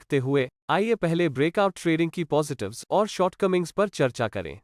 रखते हुए आइए पहले ब्रेकआउट ट्रेडिंग की पॉजिटिव्स और शॉर्टकमिंग्स पर चर्चा करें।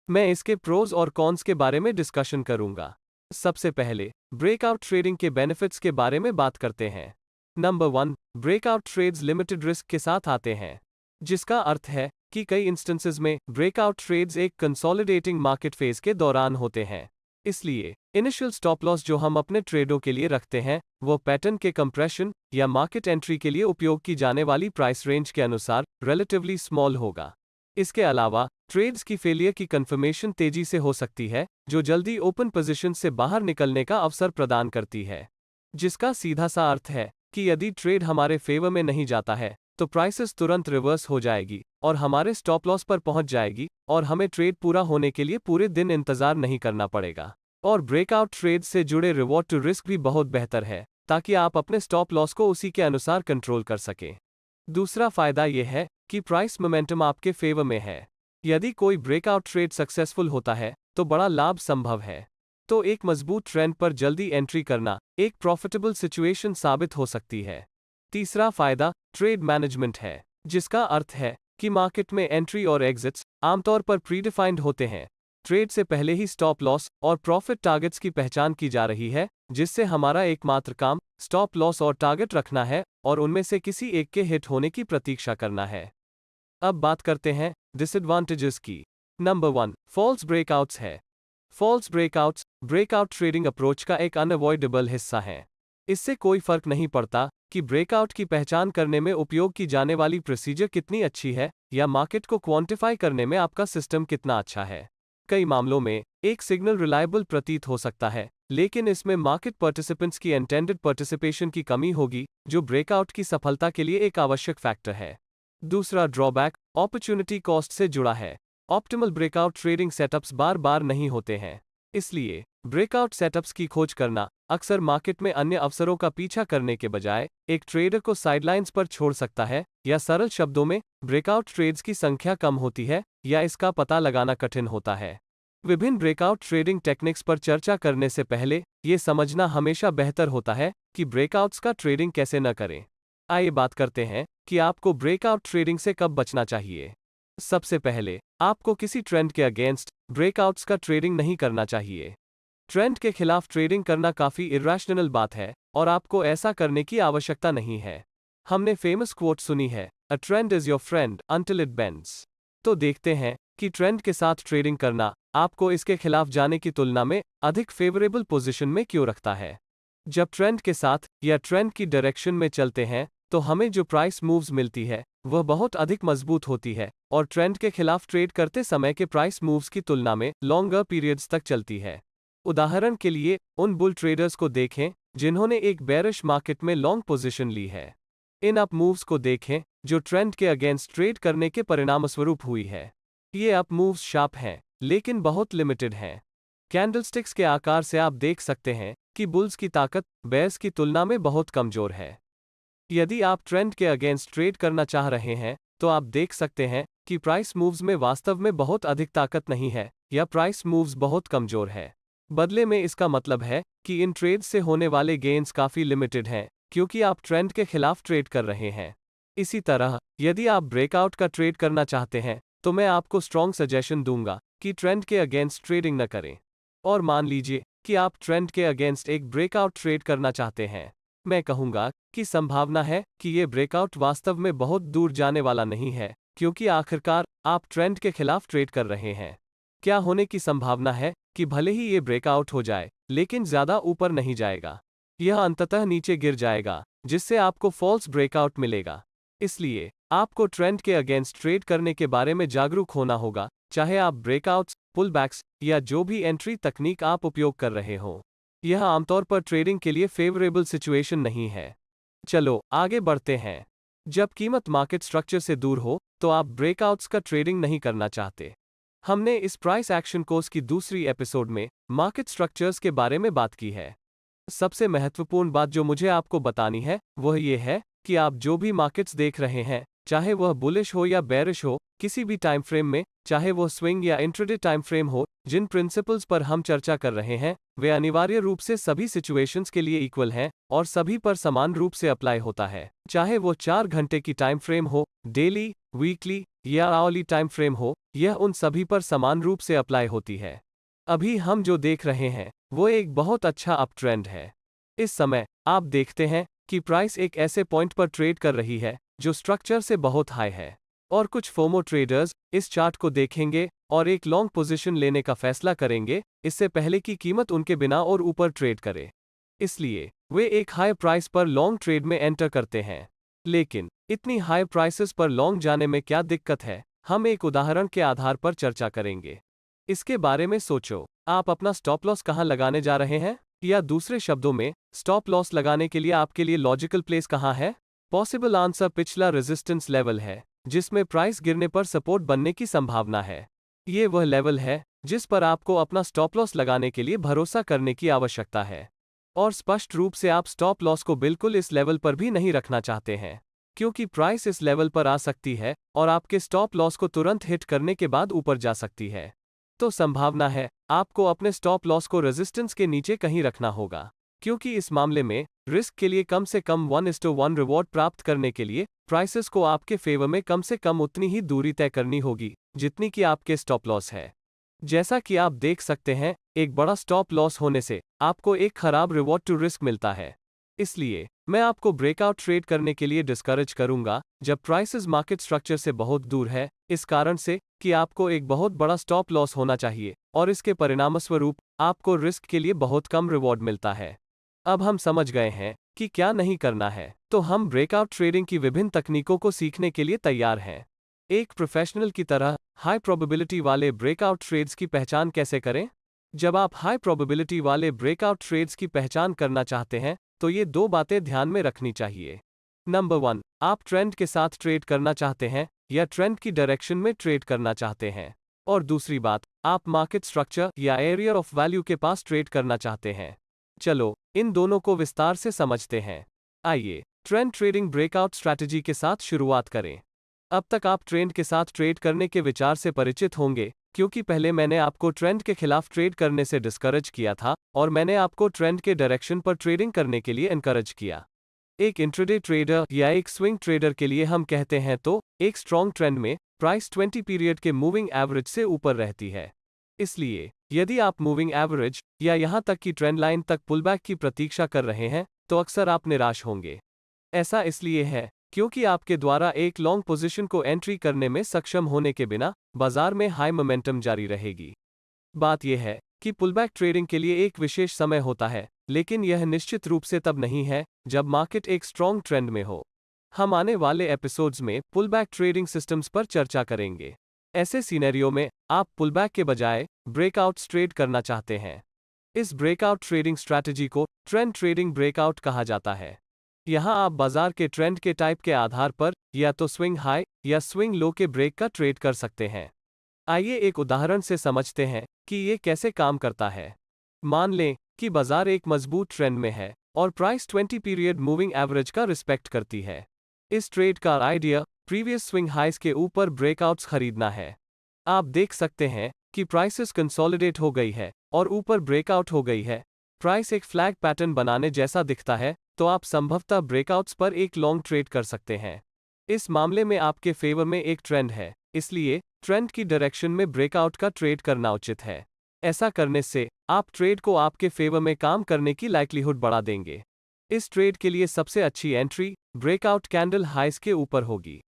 मैं इसके प्रोज और कॉन्स के बारे में डिस्कशन करूंगा। सबसे पहले ब्रेकआउट ट्रेडिंग के बेनिफिट्स के बारे में बात करते हैं। Number 1, breakout trades limited risk के साथ आते हैं, जिसका अर्थ है कि कई इंस्टेंसेस में ब्रेकआउट ट्रेड्स एक कंसोलिडेटिंग मार्केट फेज के दौरान होते हैं। इसलिए इनिशियल स्टॉप लॉस जो हम अपने ट्रेडों के लिए रखते हैं वो पैटर्न के कंप्रेशन या मार्केट एंट्री के लिए उपयोग की जाने वाली प्राइस रेंज के अनुसार रिलेटिवली स्मॉल होगा। इसके अलावा ट्रेड्स की फेलियर की कंफर्मेशन तेजी से हो सकती है, जो जल्दी ओपन पोजीशन से बाहर निकलने का अवसर प्रदान करती है, जिसका सीधा सा अर्थ है कि यदि ट्रेड हमारे फेवर में नहीं जाता है तो प्राइसेस तुरंत रिवर्स हो जाएगी और हमारे स्टॉप लॉस पर पहुंच जाएगी और हमें ट्रेड पूरा होने के लिए पूरे दिन इंतजार नहीं करना पड़ेगा। और ब्रेकआउट ट्रेड से जुड़े रिवॉर्ड टू रिस्क भी बहुत बेहतर है, ताकि आप अपने स्टॉप लॉस को उसी के अनुसार कंट्रोल कर सकें। दूसरा फायदा यह है कि प्राइस मोमेंटम आपके फेवर में है। यदि कोई ब्रेकआउट ट्रेड सक्सेसफुल होता है तो बड़ा लाभ संभव है, तो एक मजबूत ट्रेंड पर जल्दी एंट्री करना एक प्रॉफिटेबल सिचुएशन साबित हो सकती है। तीसरा फायदा ट्रेड मैनेजमेंट है, जिसका अर्थ है कि मार्केट में एंट्री और एग्जिट्स आमतौर पर प्रीडिफाइंड होते हैं। ट्रेड से पहले ही स्टॉप लॉस और प्रॉफिट टारगेट्स की पहचान की जा रही है, जिससे हमारा एकमात्र काम स्टॉप लॉस और टारगेट रखना है और उनमें से किसी एक के हिट होने की प्रतीक्षा करना है। अब बात करते हैं डिसएडवांटेजेस की। नंबर 1, फॉल्स ब्रेकआउट्स है। False breakouts breakout trading approach का एक अनअवॉइडेबल हिस्सा है। इससे कोई फर्क नहीं पड़ता कि ब्रेकआउट की पहचान करने में उपयोग की जाने वाली प्रोसीजर कितनी अच्छी है या मार्केट को क्वांटिफाई करने में आपका सिस्टम कितना अच्छा है। कई मामलों में एक सिग्नल रिलायबल प्रतीत हो सकता है, लेकिन इसमें मार्केट पार्टिसिपेंट्स की इंटेंडेड पार्टिसिपेशन की कमी होगी, जो ब्रेकआउट की सफलता के लिए एक आवश्यक फैक्टर है। दूसरा ड्रॉबैक अपॉर्चुनिटी कॉस्ट से जुड़ा है। ऑप्टिमल ब्रेकआउट ट्रेडिंग सेटअप्स बार बार नहीं होते हैं, इसलिए ब्रेकआउट सेटअप्स की खोज करना अक्सर मार्केट में अन्य अवसरों का पीछा करने के बजाय एक ट्रेडर को साइडलाइंस पर छोड़ सकता है, या सरल शब्दों में ब्रेकआउट ट्रेड्स की संख्या कम होती है या इसका पता लगाना कठिन होता है। विभिन्न ब्रेकआउट ट्रेडिंग टेक्निक्स पर चर्चा करने से पहले यह समझना हमेशा बेहतर होता है कि ब्रेकआउट्स का ट्रेडिंग कैसे न करें। आइए बात करते हैं कि आपको ब्रेकआउट ट्रेडिंग से कब बचना चाहिए। सबसे पहले आपको किसी ट्रेंड के अगेंस्ट ब्रेकआउट्स का ट्रेडिंग नहीं करना चाहिए। ट्रेंड के खिलाफ ट्रेडिंग करना काफी इरैशनल बात है और आपको ऐसा करने की आवश्यकता नहीं है। हमने फेमस कोट सुनी है, a trend is your friend until it bends. तो देखते हैं कि ट्रेंड के साथ ट्रेडिंग करना आपको इसके खिलाफ जाने की तुलना में अधिक फेवरेबल पोजीशन में क्यों रखता है। जब ट्रेंड के साथ या ट्रेंड की डायरेक्शन में चलते हैं तो हमें जो प्राइस मूव्स मिलती है वह बहुत अधिक मजबूत होती है और ट्रेंड के खिलाफ ट्रेड करते समय के प्राइस मूव्स की तुलना में लॉन्गर पीरियड्स तक चलती है। उदाहरण के लिए उन बुल ट्रेडर्स को देखें जिन्होंने एक बेरिश मार्केट में लॉन्ग पोजीशन ली है। इन अप मूव्स को देखें जो ट्रेंड के अगेंस्ट ट्रेड करने के परिणामस्वरूप हुई है। ये अप मूव्स शार्प हैं, लेकिन बहुत लिमिटेड हैं। कैंडलस्टिक्स के आकार से आप देख सकते हैं कि बुल्स की ताकत बेयर्स की तुलना में बहुत कमजोर है। यदि आप ट्रेंड के अगेंस्ट ट्रेड करना चाह रहे हैं तो आप देख सकते हैं कि प्राइस मूव्स में वास्तव में बहुत अधिक ताकत नहीं है या प्राइस मूव्स बहुत कमजोर है। बदले में इसका मतलब है कि इन ट्रेड्स से होने वाले गेन्स काफी लिमिटेड हैं, क्योंकि आप ट्रेंड के खिलाफ ट्रेड कर रहे हैं। इसी तरह यदि आप ब्रेकआउट का ट्रेड करना चाहते हैं तो मैं आपको स्ट्रॉन्ग सजेशन दूंगा कि ट्रेंड के अगेंस्ट ट्रेडिंग न करें। और मान लीजिए कि आप ट्रेंड के अगेंस्ट एक ब्रेकआउट ट्रेड करना चाहते हैं, मैं कहूंगा कि संभावना है कि ये ब्रेकआउट वास्तव में बहुत दूर जाने वाला नहीं है, क्योंकि आखिरकार आप ट्रेंड के खिलाफ ट्रेड कर रहे हैं। क्या होने की संभावना है कि भले ही ये ब्रेकआउट हो जाए, लेकिन ज्यादा ऊपर नहीं जाएगा। यह अंततः नीचे गिर जाएगा, जिससे आपको फॉल्स ब्रेकआउट मिलेगा। इसलिए आपको ट्रेंड के अगेंस्ट ट्रेड करने के बारे में जागरूक होना होगा, चाहे आप ब्रेकआउट्स, पुलबैक्स या जो भी एंट्री तकनीक आप उपयोग कर रहे हो। यह आमतौर पर ट्रेडिंग के लिए फेवरेबल सिचुएशन नहीं है। चलो आगे बढ़ते हैं। जब कीमत मार्केट स्ट्रक्चर से दूर हो तो आप ब्रेकआउट्स का ट्रेडिंग नहीं करना चाहते। हमने इस प्राइस एक्शन कोर्स की दूसरी एपिसोड में मार्केट स्ट्रक्चर्स के बारे में बात की है। सबसे महत्वपूर्ण बात जो मुझे आपको बतानी है वह यह है कि आप जो भी मार्केट्स देख रहे हैं, चाहे वह बुलिश हो या बेरिश हो, किसी भी टाइम फ्रेम में, चाहे वो स्विंग या इंट्राडे टाइम फ्रेम हो, जिन प्रिंसिपल्स पर हम चर्चा कर रहे हैं वे अनिवार्य रूप से सभी सिचुएशंस के लिए इक्वल हैं और सभी पर समान रूप से अप्लाई होता है। चाहे वो 4 घंटे की टाइम फ्रेम हो, डेली, वीकली या आवरली टाइम फ्रेम हो, यह उन सभी पर समान रूप से अप्लाई होती है। अभी हम जो देख रहे हैं वो एक बहुत अच्छा अप ट्रेंड है। इस समय आप देखते हैं कि प्राइस एक ऐसे पॉइंट पर ट्रेड कर रही है जो स्ट्रक्चर से बहुत हाई है, और कुछ फोमो ट्रेडर्स इस चार्ट को देखेंगे और एक लॉन्ग पोजीशन लेने का फैसला करेंगे इससे पहले कि कीमत उनके बिना और ऊपर ट्रेड करे। इसलिए वे एक हाई प्राइस पर लॉन्ग ट्रेड में एंटर करते हैं। लेकिन इतनी हाई प्राइसेस पर लॉन्ग जाने में क्या दिक्कत है, हम एक उदाहरण के आधार पर चर्चा करेंगे। इसके बारे में सोचो, आप अपना स्टॉप लॉस कहां लगाने जा रहे हैं? या दूसरे शब्दों में, स्टॉप लॉस लगाने के लिए आपके लिए लॉजिकल प्लेस कहां है? पॉसिबल आंसर पिछला रेजिस्टेंस लेवल है, जिसमें प्राइस गिरने पर सपोर्ट बनने की संभावना है। ये वह लेवल है जिस पर आपको अपना स्टॉप लॉस लगाने के लिए भरोसा करने की आवश्यकता है। और स्पष्ट रूप से आप स्टॉप लॉस को बिल्कुल इस लेवल पर भी नहीं रखना चाहते हैं, क्योंकि प्राइस इस लेवल पर आ सकती है और आपके स्टॉप लॉस को तुरंत हिट करने के बाद ऊपर जा सकती है। तो संभावना है आपको अपने स्टॉप लॉस को रेजिस्टेंस के नीचे कहीं रखना होगा, क्योंकि इस मामले में रिस्क के लिए कम से कम 1:1 रिवॉर्ड प्राप्त करने के लिए प्राइसेस को आपके फेवर में कम से कम उतनी ही दूरी तय करनी होगी जितनी कि आपके स्टॉप लॉस है। जैसा कि आप देख सकते हैं, एक बड़ा स्टॉप लॉस होने से आपको एक खराब रिवॉर्ड टू रिस्क मिलता है। इसलिए मैं आपको ब्रेकआउट ट्रेड करने के लिए डिस्करेज करूंगा जब प्राइसेस मार्केट स्ट्रक्चर से बहुत दूर है, इस कारण से कि आपको एक बहुत बड़ा स्टॉप लॉस होना चाहिए और इसके परिणामस्वरूप आपको रिस्क के लिए बहुत कम रिवॉर्ड मिलता है। अब हम समझ गए हैं कि क्या नहीं करना है, तो हम ब्रेकआउट ट्रेडिंग की विभिन्न तकनीकों को सीखने के लिए तैयार हैं। एक प्रोफेशनल की तरह हाई प्रोबेबिलिटी वाले ब्रेकआउट ट्रेड्स की पहचान कैसे करें? जब आप हाई प्रोबेबिलिटी वाले ब्रेकआउट ट्रेड्स की पहचान करना चाहते हैं तो ये 2 बातें ध्यान में रखनी चाहिए। नंबर 1, आप ट्रेंड के साथ ट्रेड करना चाहते हैं या ट्रेंड की डायरेक्शन में ट्रेड करना चाहते हैं। और दूसरी बात, आप मार्केट स्ट्रक्चर या एरिया ऑफ वैल्यू के पास ट्रेड करना चाहते हैं। चलो इन दोनों को विस्तार से समझते हैं। आइए ट्रेंड ट्रेडिंग ब्रेकआउट स्ट्रैटेजी के साथ शुरुआत करें। अब तक आप ट्रेंड के साथ ट्रेड करने के विचार से परिचित होंगे, क्योंकि पहले मैंने आपको ट्रेंड के खिलाफ ट्रेड करने से डिस्करेज किया था और मैंने आपको ट्रेंड के डायरेक्शन पर ट्रेडिंग करने के लिए एनकरेज किया। एक इंट्राडे ट्रेडर या एक स्विंग ट्रेडर के लिए हम कहते हैं तो एक स्ट्रॉन्ग ट्रेंड में प्राइस 20 पीरियड के मूविंग एवरेज से ऊपर रहती है। इसलिए यदि आप मूविंग एवरेज या यहां तक कि ट्रेंड लाइन तक पुलबैक की प्रतीक्षा कर रहे हैं तो अक्सर आप निराश होंगे। ऐसा इसलिए है क्योंकि आपके द्वारा एक लॉन्ग पोजीशन को एंट्री करने में सक्षम होने के बिना बाजार में हाई मोमेंटम जारी रहेगी। बात यह है कि पुलबैक ट्रेडिंग के लिए एक विशेष समय होता है, लेकिन यह निश्चित रूप से तब नहीं है जब मार्केट एक स्ट्रॉन्ग ट्रेंड में हो। हम आने वाले एपिसोड्स में पुलबैक ट्रेडिंग सिस्टम्स पर चर्चा करेंगे। ऐसे सिनेरियो में आप पुलबैक के बजाय ब्रेकआउट ट्रेड करना चाहते हैं। इस ब्रेकआउट ट्रेडिंग स्ट्रैटेजी को ट्रेंड ट्रेडिंग ब्रेकआउट कहा जाता है। यहां आप बाजार के ट्रेंड के टाइप के आधार पर या तो स्विंग हाई या स्विंग लो के ब्रेक का ट्रेड कर सकते हैं। आइए एक उदाहरण से समझते हैं कि ये कैसे काम करता है। मान लें कि बाजार एक मजबूत ट्रेंड में है और प्राइस 20 पीरियड मूविंग एवरेज का रिस्पेक्ट करती है। इस ट्रेड का आइडिया प्रीवियस स्विंग हाइस के ऊपर ब्रेकआउट्स खरीदना है। आप देख सकते हैं कि प्राइसेस कंसोलिडेट हो गई है और ऊपर ब्रेकआउट हो गई है। प्राइस एक फ्लैग पैटर्न बनाने जैसा दिखता है, तो आप संभवतः ब्रेकआउट्स पर एक लॉन्ग ट्रेड कर सकते हैं। इस मामले में आपके फेवर में एक ट्रेंड है, इसलिए ट्रेंड की डायरेक्शन में ब्रेकआउट का ट्रेड करना उचित है। ऐसा करने से आप ट्रेड को आपके फेवर में काम करने की लाइक्लीहुड बढ़ा देंगे। इस ट्रेड के लिए सबसे अच्छी एंट्री ब्रेकआउट कैंडल हाइस के ऊपर होगी।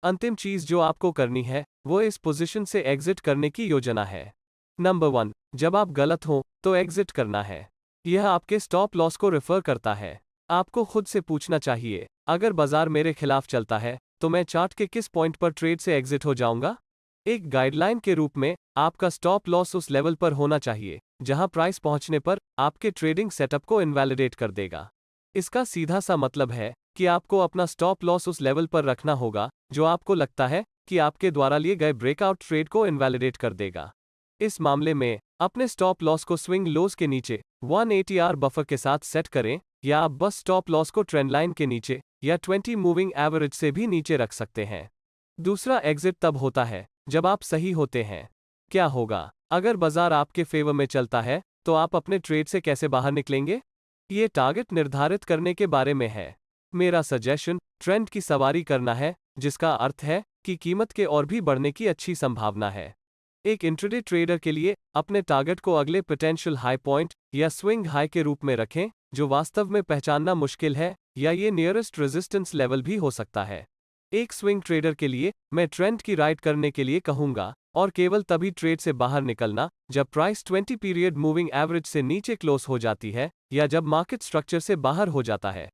अंतिम चीज जो आपको करनी है वो इस पोजीशन से एग्जिट करने की योजना है। नंबर 1, जब आप गलत हो तो एग्जिट करना है। यह आपके स्टॉप लॉस को रेफर करता है। आपको खुद से पूछना चाहिए, अगर बाजार मेरे खिलाफ चलता है तो मैं चार्ट के किस पॉइंट पर ट्रेड से एग्जिट हो जाऊंगा? एक गाइडलाइन के रूप में आपका स्टॉप लॉस उस लेवल पर होना चाहिए जहां प्राइस पहुंचने पर आपके ट्रेडिंग सेटअप को इनवैलिडेट कर देगा। इसका सीधा सा मतलब है कि आपको अपना स्टॉप लॉस उस लेवल पर रखना होगा जो आपको लगता है कि आपके द्वारा लिए गए ब्रेकआउट ट्रेड को इनवैलिडेट कर देगा। इस मामले में अपने स्टॉप लॉस को स्विंग लोज के नीचे 180R बफर के साथ सेट करें, या आप बस स्टॉप लॉस को ट्रेंड लाइन के नीचे या 20 मूविंग एवरेज से भी नीचे रख सकते हैं। दूसरा एग्जिट तब होता है जब आप सही होते हैं। क्या होगा अगर बाजार आपके फेवर में चलता है, तो आप अपने ट्रेड से कैसे बाहर निकलेंगे? ये टारगेट निर्धारित करने के बारे में है। मेरा सजेशन ट्रेंड की सवारी करना है, जिसका अर्थ है कि कीमत के और भी बढ़ने की अच्छी संभावना है। एक इंट्राडे ट्रेडर के लिए अपने टारगेट को अगले पोटेंशियल हाई पॉइंट या स्विंग हाई के रूप में रखें, जो वास्तव में पहचानना मुश्किल है, या ये नियरेस्ट रेजिस्टेंस लेवल भी हो सकता है। एक स्विंग ट्रेडर के लिए मैं ट्रेंड की राइड करने के लिए कहूंगा, और केवल तभी ट्रेड से बाहर निकलना जब प्राइस 20 पीरियड मूविंग एवरेज से नीचे क्लोज हो जाती है, या जब मार्केट स्ट्रक्चर से बाहर हो जाता है।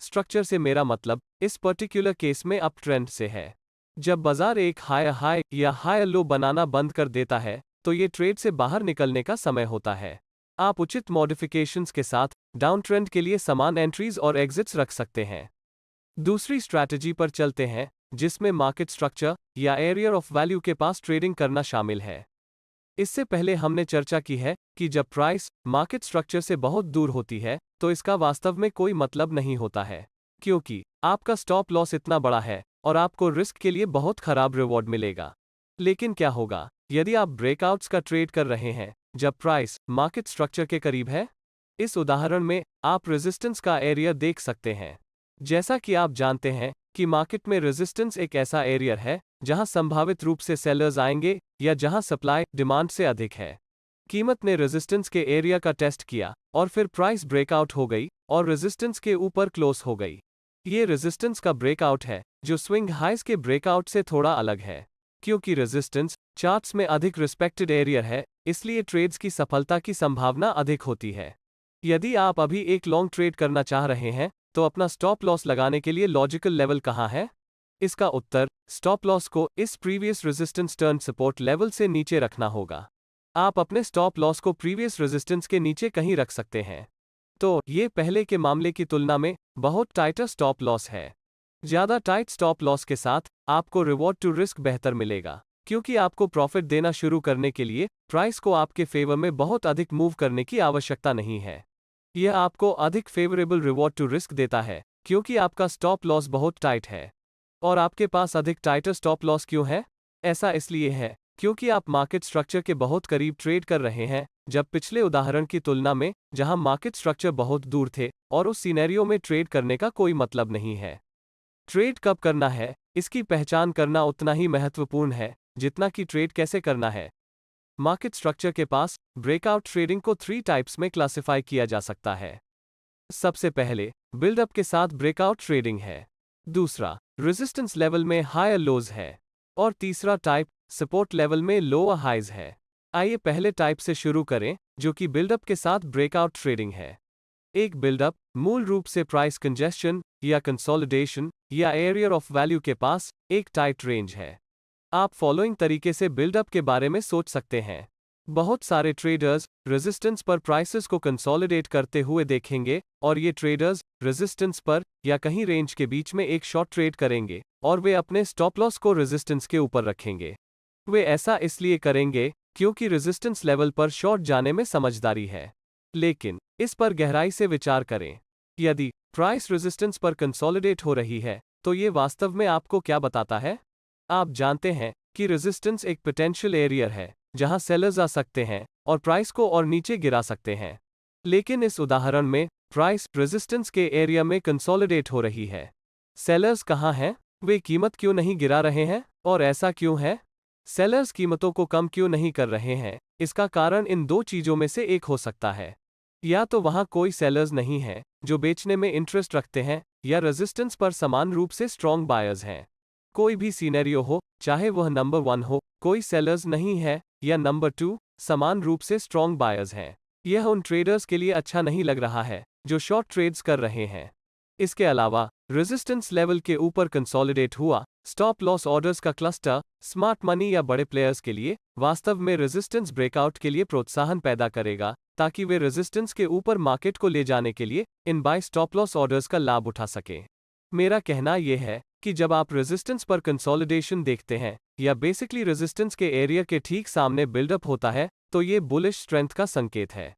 स्ट्रक्चर से मेरा मतलब इस पर्टिकुलर केस में अप ट्रेंड से है। जब बाजार एक हायर हाई या हायर लो बनाना बंद कर देता है, तो ये ट्रेड से बाहर निकलने का समय होता है। आप उचित मॉडिफिकेशंस के साथ डाउन ट्रेंड के लिए समान एंट्रीज और एग्जिट्स रख सकते हैं। दूसरी स्ट्रैटेजी पर चलते हैं, जिसमें मार्केट स्ट्रक्चर या एरिया ऑफ वैल्यू के पास ट्रेडिंग करना शामिल है। इससे पहले हमने चर्चा की है कि जब प्राइस मार्केट स्ट्रक्चर से बहुत दूर होती है, तो इसका वास्तव में कोई मतलब नहीं होता है, क्योंकि आपका स्टॉप लॉस इतना बड़ा है और आपको रिस्क के लिए बहुत खराब रिवॉर्ड मिलेगा। लेकिन क्या होगा यदि आप ब्रेकआउट्स का ट्रेड कर रहे हैं जब प्राइस मार्केट स्ट्रक्चर के करीब है? इस उदाहरण में आप रेजिस्टेंस का एरिया देख सकते हैं। जैसा कि आप जानते हैं कि मार्केट में रेजिस्टेंस एक ऐसा एरिया है जहां संभावित रूप से सेलर्स आएंगे या जहां सप्लाई डिमांड से अधिक है। कीमत ने रेजिस्टेंस के एरिया का टेस्ट किया और फिर प्राइस ब्रेकआउट हो गई और रेजिस्टेंस के ऊपर क्लोज हो गई। ये रेजिस्टेंस का ब्रेकआउट है, जो स्विंग हाइज के ब्रेकआउट से थोड़ा अलग है। क्योंकि रेजिस्टेंस चार्ट्स में अधिक रिस्पेक्टेड एरिया है, इसलिए ट्रेड्स की सफलता की संभावना अधिक होती है। यदि आप अभी एक लॉन्ग ट्रेड करना चाह रहे हैं, तो अपना स्टॉप लॉस लगाने के लिए लॉजिकल लेवल कहां है? इसका उत्तर स्टॉप लॉस को इस previous resistance turn support level से नीचे रखना होगा। आप अपने स्टॉप लॉस को प्रीवियस रेजिस्टेंस के नीचे कहीं रख सकते हैं। तो ये पहले के मामले की तुलना में बहुत टाइटर स्टॉप लॉस है। ज्यादा टाइट स्टॉप लॉस के साथ आपको रिवॉर्ड टू रिस्क बेहतर मिलेगा, क्योंकि आपको प्रॉफिट देना शुरू करने के लिए प्राइस को आपके फेवर में बहुत अधिक मूव करने की आवश्यकता नहीं है। यह आपको अधिक फेवरेबल रिवॉर्ड टू रिस्क देता है, क्योंकि आपका स्टॉप लॉस बहुत टाइट है। और आपके पास अधिक टाइटर स्टॉप लॉस क्यों है? ऐसा इसलिए है क्योंकि आप मार्केट स्ट्रक्चर के बहुत करीब ट्रेड कर रहे हैं, जब पिछले उदाहरण की तुलना में जहां मार्केट स्ट्रक्चर बहुत दूर थे, और उस सिनेरियो में ट्रेड करने का कोई मतलब नहीं है। ट्रेड कब करना है, इसकी पहचान करना उतना ही महत्वपूर्ण है जितना कि ट्रेड कैसे करना है। मार्केट स्ट्रक्चर के पास ब्रेकआउट ट्रेडिंग को 3 टाइप्स में क्लासिफाई किया जा सकता है। सबसे पहले बिल्डअप के साथ ब्रेकआउट ट्रेडिंग है। दूसरा रेजिस्टेंस लेवल में हायर लोज है। और तीसरा टाइप सपोर्ट लेवल में लोअर हाइज है। आइए पहले टाइप से शुरू करें, जो कि बिल्डअप के साथ ब्रेकआउट ट्रेडिंग है। एक बिल्डअप मूल रूप से प्राइस कंजेशन या कंसोलिडेशन या एरिया ऑफ वैल्यू के पास एक टाइट रेंज है। आप फॉलोइंग तरीके से बिल्डअप के बारे में सोच सकते हैं। बहुत सारे ट्रेडर्स रेजिस्टेंस पर प्राइसेस को कंसोलिडेट करते हुए देखेंगे, और ये ट्रेडर्स रेजिस्टेंस पर या कहीं रेंज के बीच में एक शॉर्ट ट्रेड करेंगे, और वे अपने स्टॉप लॉस को रेजिस्टेंस के ऊपर रखेंगे। वे ऐसा इसलिए करेंगे क्योंकि रेजिस्टेंस लेवल पर शॉर्ट जाने में समझदारी है। लेकिन इस पर गहराई से विचार करें। यदि प्राइस रेजिस्टेंस पर कंसोलिडेट हो रही है, तो ये वास्तव में आपको क्या बताता है? आप जानते हैं कि रेजिस्टेंस एक पोटेंशियल एरिया है जहां सेलर्स आ सकते हैं और प्राइस को और नीचे गिरा सकते हैं। लेकिन इस उदाहरण में प्राइस रेजिस्टेंस के एरिया में कंसोलिडेट हो रही है। सेलर्स कहां हैं? वे कीमत क्यों नहीं गिरा रहे हैं? और ऐसा क्यों है? सेलर्स कीमतों को कम क्यों नहीं कर रहे हैं? इसका कारण इन 2 चीजों में से एक हो सकता है। या तो वहां कोई सेलर्स नहीं है जो बेचने में इंटरेस्ट रखते हैं, या रेजिस्टेंस पर समान रूप से स्ट्रॉन्ग बायर्स हैं। कोई भी सिनेरियो हो, चाहे वह नंबर 1 हो, कोई सेलर्स नहीं है, या नंबर 2 समान रूप से स्ट्रॉन्ग बायर्स हैं। यह उन ट्रेडर्स के लिए अच्छा नहीं लग रहा है जो शॉर्ट ट्रेड्स कर रहे हैं। इसके अलावा रेजिस्टेंस लेवल के ऊपर कंसोलिडेट हुआ स्टॉप लॉस ऑर्डर्स का क्लस्टर स्मार्ट मनी या बड़े प्लेयर्स के लिए वास्तव में रेजिस्टेंस ब्रेकआउट के लिए प्रोत्साहन पैदा करेगा, ताकि वे रेजिस्टेंस के ऊपर मार्केट को ले जाने के लिए in by stop loss orders का लाभ उठा सकें। मेरा कहना यह है कि जब आप रेजिस्टेंस पर कंसोलिडेशन देखते हैं, या बेसिकली रेजिस्टेंस के एरिया के ठीक सामने बिल्डअप होता है, तो ये बुलिश स्ट्रेंथ का संकेत है।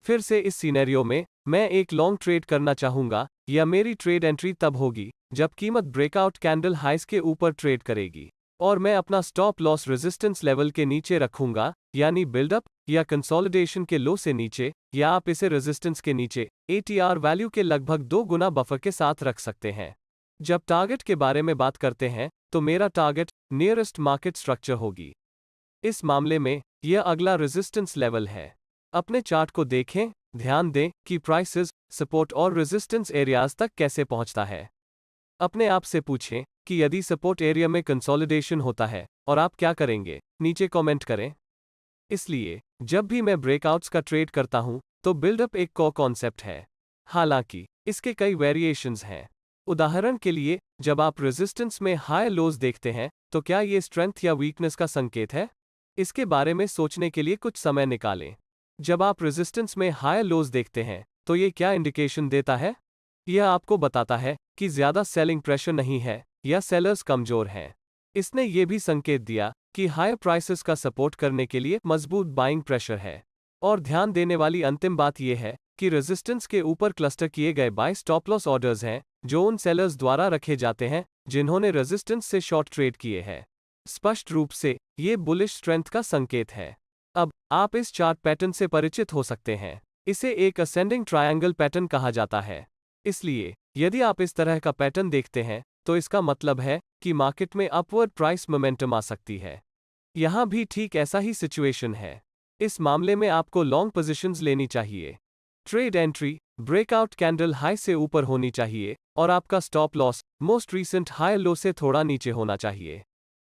फिर से इस सिनेरियो में मैं एक लॉन्ग ट्रेड करना चाहूंगा, या मेरी ट्रेड एंट्री तब होगी जब कीमत ब्रेकआउट कैंडल हाइस के ऊपर ट्रेड करेगी। और मैं अपना स्टॉप लॉस रेजिस्टेंस लेवल के नीचे रखूंगा, यानी बिल्डअप या कंसोलिडेशन के लो से नीचे, या आप इसे रेजिस्टेंस के नीचे ATR वैल्यू के लगभग 2 गुना बफर के साथ रख सकते हैं। जब टारगेट के बारे में बात करते हैं, तो मेरा टारगेट नियरेस्ट मार्केट स्ट्रक्चर होगी। इस मामले में यह अगला रेजिस्टेंस लेवल है। अपने चार्ट को देखें, ध्यान दें कि प्राइसेस सपोर्ट और रेजिस्टेंस एरियाज तक कैसे पहुंचता है। अपने आप से पूछें कि यदि सपोर्ट एरिया में कंसोलिडेशन होता है और आप क्या करेंगे, नीचे कमेंट करें। इसलिए जब भी मैं ब्रेकआउट्स का ट्रेड करता हूं, तो बिल्डअप एक कोर कॉन्सेप्ट है। हालांकि इसके कई वेरिएशंस हैं। उदाहरण के लिए, जब आप रेजिस्टेंस में हाई लोज देखते हैं, तो क्या ये स्ट्रेंथ या वीकनेस का संकेत है? इसके बारे में सोचने के लिए कुछ समय निकालें। जब आप रेजिस्टेंस में हाई लोज देखते हैं, तो ये क्या इंडिकेशन देता है? यह आपको बताता है कि ज्यादा सेलिंग प्रेशर नहीं है या सेलर्स कमजोर हैं। इसने ये भी संकेत दिया कि हायर प्राइसेस का सपोर्ट करने के लिए मजबूत बाइंग प्रेशर है। और ध्यान देने वाली अंतिम बात यह है कि रेजिस्टेंस के ऊपर क्लस्टर किए गए बाय स्टॉप लॉस ऑर्डर्स हैं, जो उन सेलर्स द्वारा रखे जाते हैं जिन्होंने रेजिस्टेंस से शॉर्ट ट्रेड किए हैं। स्पष्ट रूप से ये बुलिश स्ट्रेंथ का संकेत है। अब आप इस चार्ट पैटर्न से परिचित हो सकते हैं। इसे एक असेंडिंग ट्रायंगल पैटर्न कहा जाता है। इसलिए यदि आप इस तरह का पैटर्न देखते हैं, तो इसका मतलब है कि मार्केट में अपवर्ड प्राइस मोमेंटम आ सकती है। यहां भी ठीक ऐसा ही सिचुएशन है। इस मामले में आपको लॉन्ग पोजीशंस लेनी चाहिए। Trade entry breakout candle high से ऊपर होनी चाहिए और आपका stop loss most recent high low से थोड़ा नीचे होना चाहिए।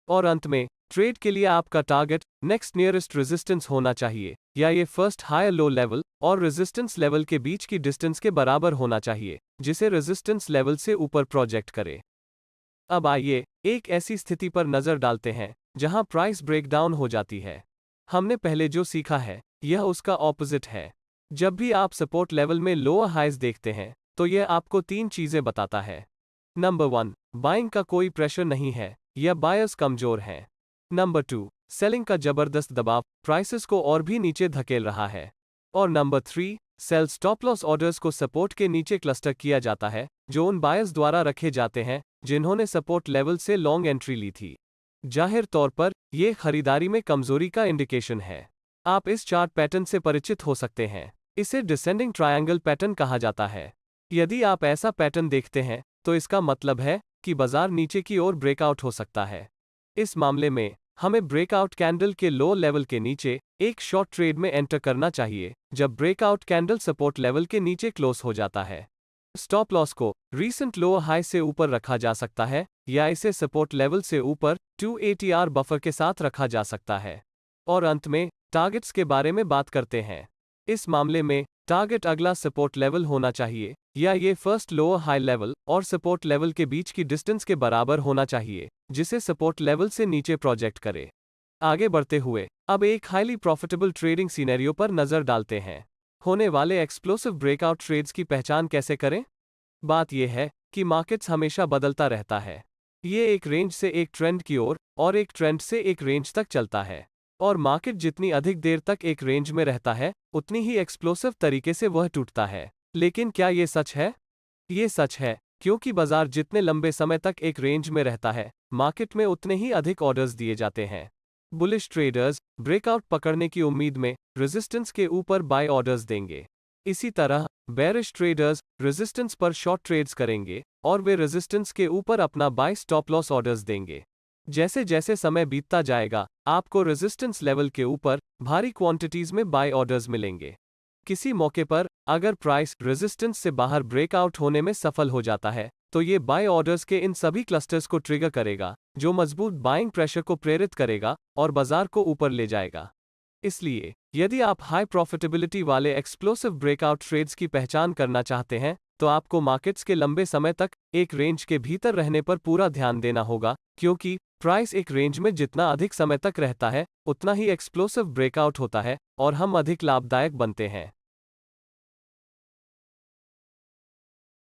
और अंत में ट्रेड के लिए आपका टारगेट नेक्स्ट नियरेस्ट रेजिस्टेंस होना चाहिए, या ये फर्स्ट हायर लो लेवल और रेजिस्टेंस लेवल के बीच की डिस्टेंस के बराबर होना चाहिए, जिसे रेजिस्टेंस लेवल से ऊपर प्रोजेक्ट करे। अब आइए एक ऐसी स्थिति पर नजर डालते हैं जहां प्राइस ब्रेकडाउन हो जाती है। हमने पहले जो सीखा है, यह उसका ऑपोजिट है। जब भी आप सपोर्ट लेवल में लोअर हाइज देखते हैं, तो यह आपको 3 चीजें बताता है। नंबर 1, बाइंग का कोई प्रेशर नहीं है या बायर्स कमजोर हैं। नंबर 2, सेलिंग का जबरदस्त दबाव प्राइसेस को और भी नीचे धकेल रहा है। और number 3, sell stop loss orders को सपोर्ट के नीचे क्लस्टर किया जाता है, जो उन बायर्स द्वारा रखे जाते हैं जिन्होंने सपोर्ट लेवल से लॉन्ग एंट्री ली थी। जाहिर तौर पर यह खरीदारी में कमजोरी का इंडिकेशन है। आप इस चार्ट पैटर्न से परिचित हो सकते हैं। इसे डिसेंडिंग ट्रायंगल पैटर्न कहा जाता है। यदि आप ऐसा पैटर्न देखते हैं, तो इसका मतलब है कि बाजार नीचे की ओर ब्रेकआउट हो सकता है। इस मामले में हमें ब्रेकआउट कैंडल के लो लेवल के नीचे एक शॉर्ट ट्रेड में एंटर करना चाहिए जब ब्रेकआउट कैंडल सपोर्ट लेवल के नीचे क्लोज हो जाता है। स्टॉप लॉस को रीसेंट लो हाई से ऊपर रखा जा सकता है, या इसे सपोर्ट लेवल से ऊपर 2 ATR बफर के साथ रखा जा सकता है। और अंत में टारगेट्स के बारे में बात करते हैं। इस मामले में टारगेट अगला सपोर्ट लेवल होना चाहिए, या ये फर्स्ट लोअर हाई लेवल और सपोर्ट लेवल के बीच की डिस्टेंस के बराबर होना चाहिए, जिसे सपोर्ट लेवल से नीचे प्रोजेक्ट करे। आगे बढ़ते हुए अब एक हाईली प्रॉफिटेबल ट्रेडिंग सिनेरियो पर नजर डालते हैं। होने वाले एक्सप्लोसिव ब्रेकआउट ट्रेड्स की पहचान कैसे करें? बात यह है कि मार्केट्स हमेशा बदलता रहता है। ये एक रेंज से एक ट्रेंड की ओर और एक ट्रेंड से एक रेंज तक चलता है। और मार्केट जितनी अधिक देर तक एक रेंज में रहता है, उतनी ही एक्सप्लोसिव तरीके से वह टूटता है। लेकिन क्या ये सच है? ये सच है, क्योंकि बाजार जितने लंबे समय तक एक रेंज में रहता है, मार्केट में उतने ही अधिक ऑर्डर्स दिए जाते हैं। बुलिश ट्रेडर्स ब्रेकआउट पकड़ने की उम्मीद में रेजिस्टेंस के ऊपर बाय ऑर्डर्स देंगे। इसी तरह बेरिश ट्रेडर्स रेजिस्टेंस पर शॉर्ट ट्रेड्स करेंगे और वे रेजिस्टेंस के ऊपर अपना बाय स्टॉप लॉस ऑर्डर्स देंगे। जैसे जैसे समय बीतता जाएगा, आपको रेजिस्टेंस लेवल के ऊपर भारी क्वांटिटीज में बाय ऑर्डर्स मिलेंगे। किसी मौके पर अगर प्राइस रेजिस्टेंस से बाहर ब्रेकआउट होने में सफल हो जाता है, तो ये बाय ऑर्डर्स के इन सभी क्लस्टर्स को ट्रिगर करेगा, जो मजबूत बाइंग प्रेशर को प्रेरित करेगा और बाजार को ऊपर ले जाएगा। इसलिए यदि आप हाई प्रॉफिटेबिलिटी वाले एक्सप्लोसिव ब्रेकआउट ट्रेड्स की पहचान करना चाहते हैं, तो आपको मार्केट्स के लंबे समय तक एक रेंज के भीतर रहने पर पूरा ध्यान देना होगा, क्योंकि प्राइस एक रेंज में जितना अधिक समय तक रहता है, उतना ही एक्सप्लोसिव ब्रेकआउट होता है और हम अधिक लाभदायक बनते हैं।